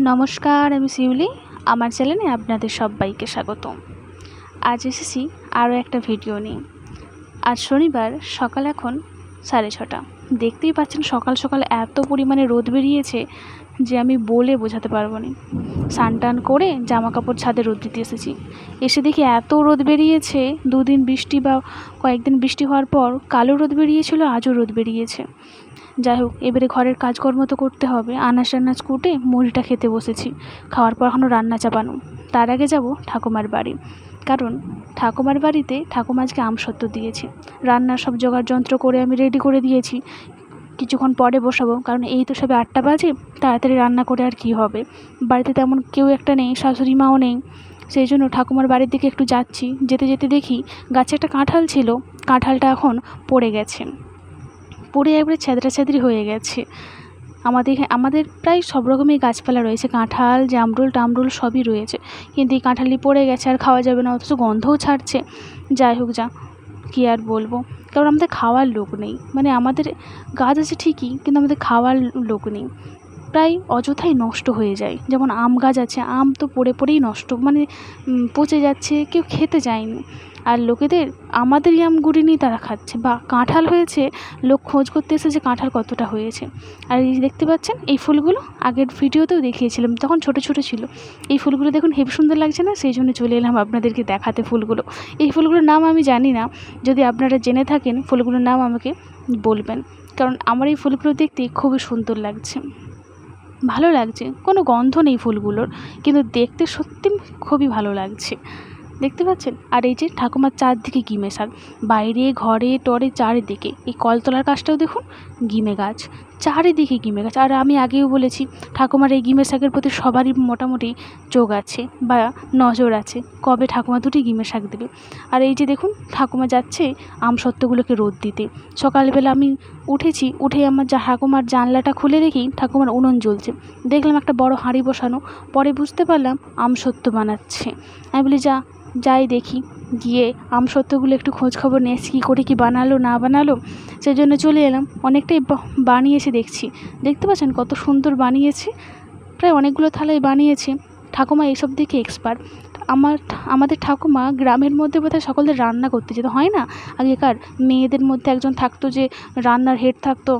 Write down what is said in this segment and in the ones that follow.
নমস্কার, আমি শিউলি। আমার চ্যানেলে আপনাদের সবাইকে স্বাগতম। আজ এসেছি আরও একটা ভিডিও নিয়ে। আজ শনিবার, সকাল এখন 6:30। দেখতেই পাচ্ছেন সকাল সকাল এত পরিমাণে রোদ বেরিয়েছে যে আমি বলে বোঝাতে পারবো না। স্নান টান করে জামা কাপড় ছাদে রোদ দিতে এসেছি, এসে দেখি এত রোদ বেরিয়েছে। দুদিন বৃষ্টি বা কয়েকদিন বৃষ্টি হওয়ার পর কালো রোদ বেরিয়েছিল, আজও রোদ বেরিয়েছে। যাই হোক, এবারে ঘরের কাজকর্ম তো করতে হবে। আনাজ টানাজ কুটে মুড়িটা খেতে বসেছি। খাওয়ার পর এখনও রান্না চাপানো। তার আগে যাব ঠাকুমার বাড়ি, কারণ ঠাকুমার বাড়িতে ঠাকুমা আজকে আমসত্ত্ব দিয়েছে। রান্নার সব জোগাড় যন্ত্র করে আমি রেডি করে দিয়েছি। কিছুক্ষণ পরে বসাবো, কারণ এই তো সবে 8টা বাজে। তাড়াতাড়ি রান্না করে আর কি হবে, বাড়িতে তেমন কেউ একটা নেই, শাশুড়ি মাও নেই। সেই জন্য ঠাকুমার বাড়ির দিকে একটু যাচ্ছি। যেতে যেতে দেখি গাছে একটা কাঁঠাল ছিল, কাঁঠালটা এখন পড়ে গেছে, পড়ে একবারে ছেঁদড়ি হয়ে গেছে। আমাদের প্রায় সব রকমই গাছপালা রয়েছে, কাঁঠাল, জামরুল টামরুল সবই রয়েছে, কিন্তু এই কাঁঠালই পড়ে গেছে আর খাওয়া যাবে না, অথচ গন্ধও ছাড়ছে। যাই হোক, কী আর বলবো, কারণ আমাদের খাওয়ার লোক নেই। মানে আমাদের গাছ আছে ঠিকই, কিন্তু আমাদের খাওয়ার লোক নেই। প্রায় অযথাই নষ্ট হয়ে যায়। যেমন আম গাছ আছে, আম তো পড়ে পড়েই নষ্ট, মানে পচে যাচ্ছে, কেউ খেতে চায়নি। আর লোকেদের আমাদেরই আম গুড়িয়ে নিয়ে তারা খাচ্ছে। বা কাঁঠাল হয়েছে, লোক খোঁজ করতে এসেছে কাঁঠাল কতটা হয়েছে। আর এই দেখতে পাচ্ছেন এই ফুলগুলো, আগের ভিডিওতেও দেখিয়েছিলাম, তখন ছোট ছোট ছিল। এই ফুলগুলো দেখুন হেবি সুন্দর লাগছে না? সেই জন্য চলে এলাম আপনাদেরকে দেখাতে ফুলগুলো। এই ফুলগুলোর নাম আমি জানি না, যদি আপনারা জেনে থাকেন ফুলগুলোর নাম আমাকে বলবেন, কারণ আমার এই ফুলগুলো দেখতে খুবই সুন্দর লাগছে, ভালো লাগছে। কোনো গন্ধ নেই ফুলগুলোর, কিন্তু দেখতে সত্যি খুবই ভালো লাগছে। দেখতে পাচ্ছেন? আর এই যে ঠাকুমার চারদিকে গিমে শাক, বাইরে ঘরে টরে চারিদিকে। এই কলতলার গাছটাও দেখুন, গিমে গাছ, চারিদিকে গিমে গাছ। আর আমি আগেও বলেছি, ঠাকুমার এই গিমে শাকের প্রতি সবারই মোটামুটি চোখ আছে বা নজর আছে, কবে ঠাকুমা দুটি গিমে শাক দেবে। আর এই যে দেখুন, ঠাকুমা যাচ্ছে আমসত্ত্বগুলোকে রোদ দিতে। সকালবেলা আমি উঠেছি, উঠে আমার ঠাকুমার জানলাটা খুলে দেখি ঠাকুমার উনুন জ্বলছে। দেখলাম একটা বড় হাঁড়ি বসানো, পরে বুঝতে পারলাম আমসত্ত্ব বানাচ্ছে। আমি বলি যাই দেখি, গিয়ে আমসত্ত্বগুলো একটু খোঁজ খবর নিয়ে কী করে কী বানালো না বানালো। সেই জন্য চলে এলাম। অনেকটাই বানিয়েছে দেখছি, দেখতে পাচ্ছেন কত সুন্দর বানিয়েছে, প্রায় অনেকগুলো থালায় বানিয়েছে। ঠাকুমা এইসব দিকে এক্সপার্ট। আমাদের ঠাকুমা গ্রামের মধ্যে বোধহয় সকলদের রান্না করতে যেতে হয় না। আগেকার মেয়েদের মধ্যে একজন থাকতো যে রান্নার হেড থাকতো।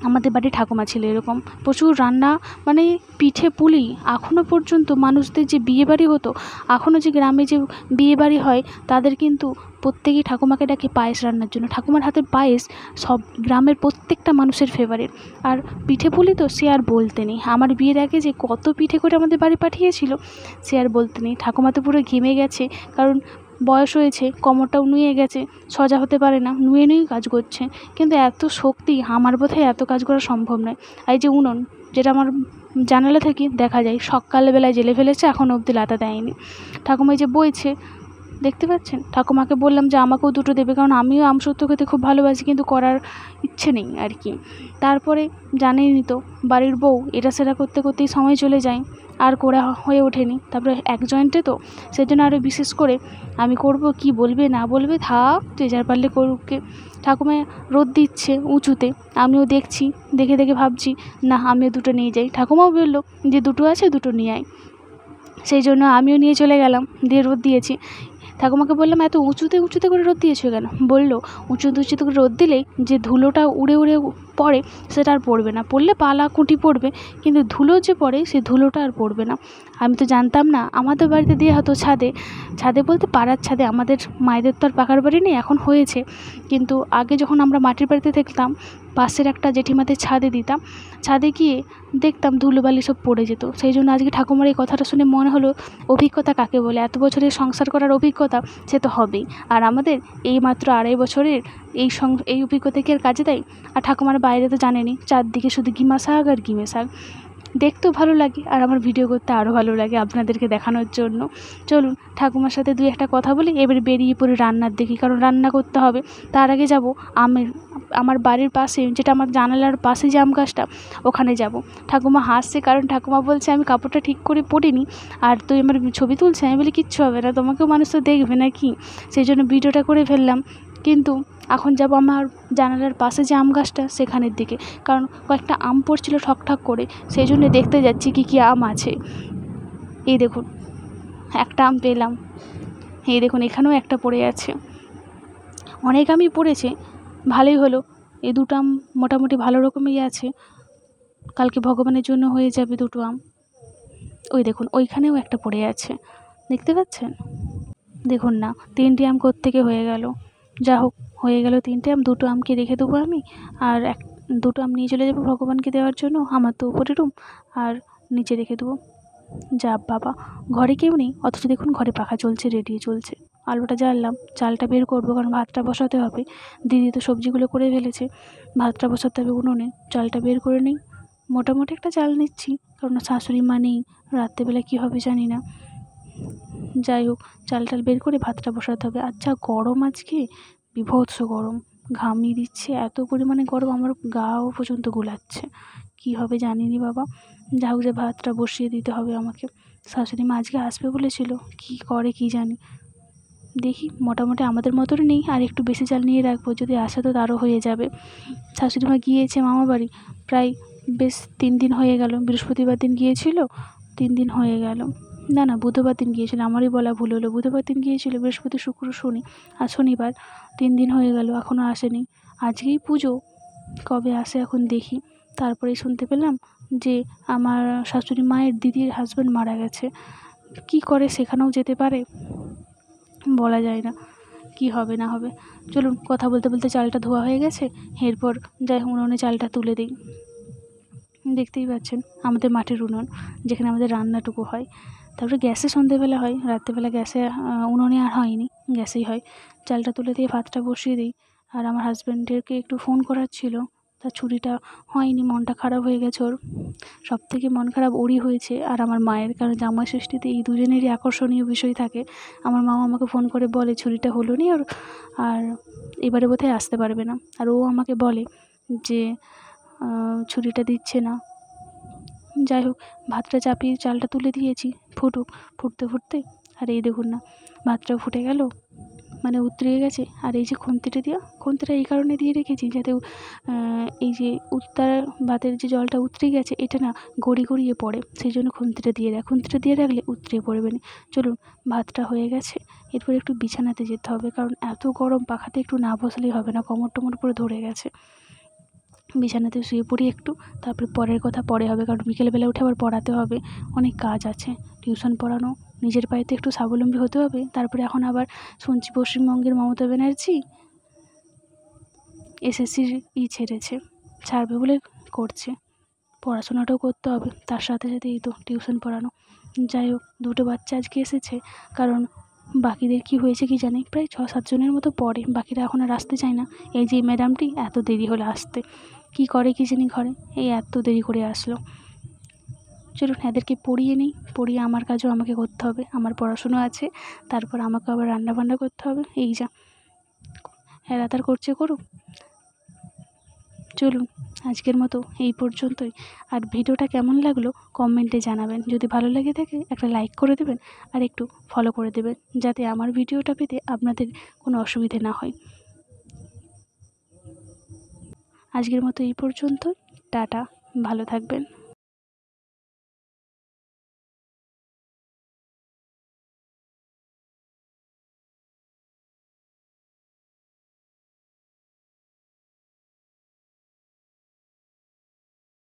আমাদের বাড়ির ঠাকুমা ছিল এরকম, প্রচুর রান্না, মানে পিঠে পুলি। এখনও পর্যন্ত মানুষদের যে বিয়েবাড়ি হতো, এখনও যে গ্রামে যে বিয়েবাড়ি হয়, তাদের কিন্তু প্রত্যেকেই ঠাকুমাকে ডাকে পায়েস রান্নার জন্য। ঠাকুমার হাতের পায়েস সব গ্রামের প্রত্যেকটা মানুষের ফেভারিট। আর পিঠে পুলি তো সে আর বলতে নেই। আমার বিয়ের আগে যে কত পিঠে করে আমাদের বাড়ি পাঠিয়েছিল, সে আর বলতে নেই। ঠাকুমা তো পুরো ঘেমে গেছে, কারণ বয়স হয়েছে, কোমরটাও নুয়ে গেছে, সোজা হতে পারে না, নুয়ে নুয়েই কাজ করছে। কিন্তু এত শক্তি, আমার বোধহয় এত কাজ করা সম্ভব নয়। এই যে উনুন, যেটা আমার জানালা থেকে দেখা যায়, সকালবেলায় জেলে ফেলেছে, এখনও অবধি লাতা দেয়নি। ঠাকুমা এই যে বইছে, দেখতে পাচ্ছেন? ঠাকুমাকে বললাম যে আমাকেও দুটো দেবে, কারণ আমিও আমসত্ত্ব খেতে খুব ভালোবাসি, কিন্তু করার ইচ্ছে নেই আর কি। তারপরে জানেনই তো, বাড়ির বউ এটা সেটা করতে করতেই সময় চলে যায়, আর করা হয়ে ওঠেনি। তারপরে এক জয়েন্টে তো, সেজন্য আরও বিশেষ করে আমি করব, কি বলবে না বলবে থাক, যে যার পারলে করুককে। ঠাকুমা রোদ দিচ্ছে উঁচুতে, আমিও দেখছি, দেখে দেখে ভাবছি না আমিও দুটো নিয়ে যাই। ঠাকুমাও বললো যে দুটো আছে, দুটো নিয়ে আয়। সেই জন্য আমিও নিয়ে চলে গেলাম, দিয়ে রোদ দিয়েছি। ঠাকুমাকে বললাম এত উঁচুতে উঁচুতে করে রোদ দিয়েছো কেন? বললো উঁচুতে উঁচুতে করে রোদ দিলেই যে ধুলোটা উড়ে উড়ে পড়ে, সেটা আর পড়বে না। পড়লে পালা কুঁটি পড়বে, কিন্তু ধুলো যে পড়ে, সেই ধুলোটা আর পড়বে না। আমি তো জানতাম না। আমাদের বাড়িতে দেওয়া হতো ছাদে, ছাদে বলতে পাড়ার ছাদে। আমাদের মায়েদের তো আর পাকার বাড়ি নেই, এখন হয়েছে। কিন্তু আগে যখন আমরা মাটির বাড়িতে থাকতাম, পাশের একটা জেঠিমাদের ছাদে দিতাম। ছাদে গিয়ে দেখতাম ধুলোবালি সব পড়ে যেত। সেই জন্য আজকে ঠাকুমার এই কথাটা শুনে মনে হলো, অভিজ্ঞতা কাকে বলে? এত বছরের সংসার করার অভিজ্ঞতা সে তো হবেই। আর আমাদের এই মাত্র 2.5 বছরের এই অভিজ্ঞতা কি আর কাজে দেয়? আর ঠাকুমার বাইরে তো জানেনই, চারদিকে শুধু গিমা শাক আর গিমে শাক। দেখতেও ভালো লাগে, আর আমার ভিডিও করতে আরও ভালো লাগে আপনাদেরকে দেখানোর জন্য। চলুন ঠাকুমার সাথে 2-1টা কথা বলি, এবারে বেরিয়ে পড়ি রান্নার দিকে, কারণ রান্না করতে হবে। তার আগে যাব আমার বাড়ির পাশে, যেটা আমার জানালার পাশে যে আম গাছটা, ওখানে যাব। ঠাকুমা হাসছে, কারণ ঠাকুমা বলছে আমি কাপড়টা ঠিক করে পরিনি, আর তুই আমার ছবি তুলছে। আমি বলি কিচ্ছু হবে না, তোমাকেও মানুষ তো দেখবে নাকি, সেই জন্য ভিডিওটা করে ফেললাম। কিন্তু এখন যাব আমার জানালার পাশে যে আম গাছটা সেখানের দিকে, কারণ কয়েকটা আম পড়ছিল ঠকঠক করে, সেই জন্য দেখতে যাচ্ছি কী কী আম আছে। এই দেখুন একটা আম পেলাম, এই দেখুন এখানেও একটা পড়ে আছে। অনেক আমই পড়েছে, ভালোই হলো। এই দুটো আম মোটামুটি ভালো রকমই আছে, কালকে ভগবানের জন্য হয়ে যাবে দুটো আম। ওই দেখুন ওইখানেও একটা পড়ে আছে, দেখতে পাচ্ছেন? দেখুন না, 3টে আম কোত্থেকে হয়ে গেল। যা হোক, হয়ে গেল 3টে আম। 2টো আমকে রেখে দেবো আমি, আর 2টো আম নিয়ে চলে যাবো ভগবানকে দেওয়ার জন্য। আমার তো উপরে রুম, আর নিচে রেখে দেবো। যা বাবা, ঘরে কেউ নেই, অথচ দেখুন ঘরে পাখা চলছে, রেডিও চলছে। আলোটা জ্বাললাম, চালটা বের করবো, কারণ ভাতটা বসাতে হবে। দিদি তো সবজিগুলো করে ফেলেছে, ভাতটা বসাতে হবে উনুনে। চালটা বের করে নিই, মোটামুটি একটা চাল নিচ্ছি, কারণ শাশুড়ি মা নেই, রাত্রেবেলা কী হবে জানি না। যাই হোক, চাল বের করে ভাতটা বসাতে হবে। আচ্ছা, গরম আজকে বীভৎস গরম, ঘামিয়ে দিচ্ছে, এত পরিমাণে গরম আমার গাও পর্যন্ত গোলাচ্ছে। কী হবে জানি না বাবা। যা হোক, যে ভাতটা বসিয়ে দিতে হবে আমাকে। শাশুড়ি মা আজকে আসবে বলেছিল, কী করে কী জানি। দেখি, মোটামুটি আমাদের মতনই নেই, আর একটু বেশি চাল নিয়ে রাখবো, যদি আসে তো তারও হয়ে যাবে। শাশুড়ি মা গিয়েছে মামা বাড়ি, প্রায় বেশ 3 দিন হয়ে গেল। বৃহস্পতিবার দিন গিয়েছিল, 3 দিন হয়ে গেল। না, বুধবার দিন গিয়েছিল, আমারই বলা ভুল হলো। বুধবার দিন গিয়েছিল, বৃহস্পতি শুক্র শনি, আর শনিবার। 3 দিন হয়ে গেল, এখনও আসেনি। আজকেই পুজো, কবে আসে এখন দেখি। তারপরেই শুনতে পেলাম যে আমার শাশুড়ি মায়ের দিদির হাজব্যান্ড মারা গেছে। কি করে সেখানেও যেতে পারে, বলা যায় না কি হবে না হবে। চলুন, কথা বলতে বলতে চালটা ধোয়া হয়ে গেছে, এরপর যাই উনুনে চালটা তুলে দিই। দেখতেই পাচ্ছেন আমাদের মাটির উনুন, যেখানে আমাদের রান্নাটুকু হয়। তারপরে গ্যাসে সন্ধেবেলা হয়, রাত্রেবেলা গ্যাসে উনুনে আর হয়নি, গ্যাসেই হয়। চালটা তুলে দিয়ে ভাতটা বসিয়ে দিই। আর আমার হাজব্যান্ডেরকে একটু ফোন করার ছিল, তার ছুটিটা হয়নি, মনটা খারাপ হয়ে গেছে ওর। সবথেকে মন খারাপ ওরই হয়েছে আর আমার মায়ের, কারণ জামাই ষষ্ঠীতে এই দুজনেরই আকর্ষণীয় বিষয় থাকে। আমার মাও আমাকে ফোন করে বলে ছুটিটা হলো নি ওর, আর এবারে বোধহয় আসতে পারবে না। আর ও আমাকে বলে যে ছুটিটা দিচ্ছে না। যাই হোক, ভাতটা চাপিয়ে চালটা তুলে দিয়েছি, ফুটুক। ফুটতে ফুটতে, আর এই দেখুন না, ভাতটাও ফুটে গেল, মানে উতরিয়ে গেছে। আর এই যে খুন্তিটা এই কারণে দিয়ে রেখেছি, যাতে এই যে ভাতের যে জলটা উতরে গেছে, এটা না গড়িয়ে পড়ে, সেই জন্য খুন্তিটা দিয়ে রাখলে উতরিয়ে পড়বে না। চলুন, ভাতটা হয়ে গেছে, এরপর একটু বিছানাতে যেতে হবে, কারণ এত গরম, পাখাতে একটু না বসলেই হবে না, কোমর টোমর পুরো ধরে গেছে। বিছানাতে শুয়ে পড়ি একটু, তারপরে পরের কথা পরে হবে, কারণ বিকেলবেলা উঠে আবার পড়াতে হবে, অনেক কাজ আছে, টিউশন পড়ানো, নিজের পায়েতে একটু স্বাবলম্বী হতে হবে। তারপরে এখন আবার শুনছি পশ্চিমবঙ্গের মমতা ব্যানার্জি এসএসসির ছাড়বে বলে করছে। পড়াশোনাটাও করতে হবে, তার সাথে সাথে এই তো টিউশন পড়ানো। যাই হোক, 2টো বাচ্চা আজকে এসেছে, কারণ বাকিদের কি হয়েছে কি জানি, প্রায় 6-7 জনের মতো পড়ে, বাকিরা এখন আর আসতে চায় না। এই যে ম্যাডামটি এত দেরি হলো আসতে, কি করে কি জানি ঘরে, এই এত দেরি করে আসলো। চলুন, এদেরকে পড়িয়ে নিই, পড়িয়ে আমার কাজও আমাকে করতে হবে, আমার পড়াশুনো আছে, তারপর আমাকে আবার রান্নাবান্না করতে হবে। এই যা এরা তার করছে করুক। চলুন, আজকের মতো এই পর্যন্তই। আর ভিডিওটা কেমন লাগলো কমেন্টে জানাবেন, যদি ভালো লেগে থাকে একটা লাইক করে দেবেন, আর একটু ফলো করে দেবেন, যাতে আমার ভিডিওটা পেতে আপনাদের কোনো অসুবিধে না হয়। আজকের মতো এই পর্যন্তই, টাটা, ভালো থাকবেন।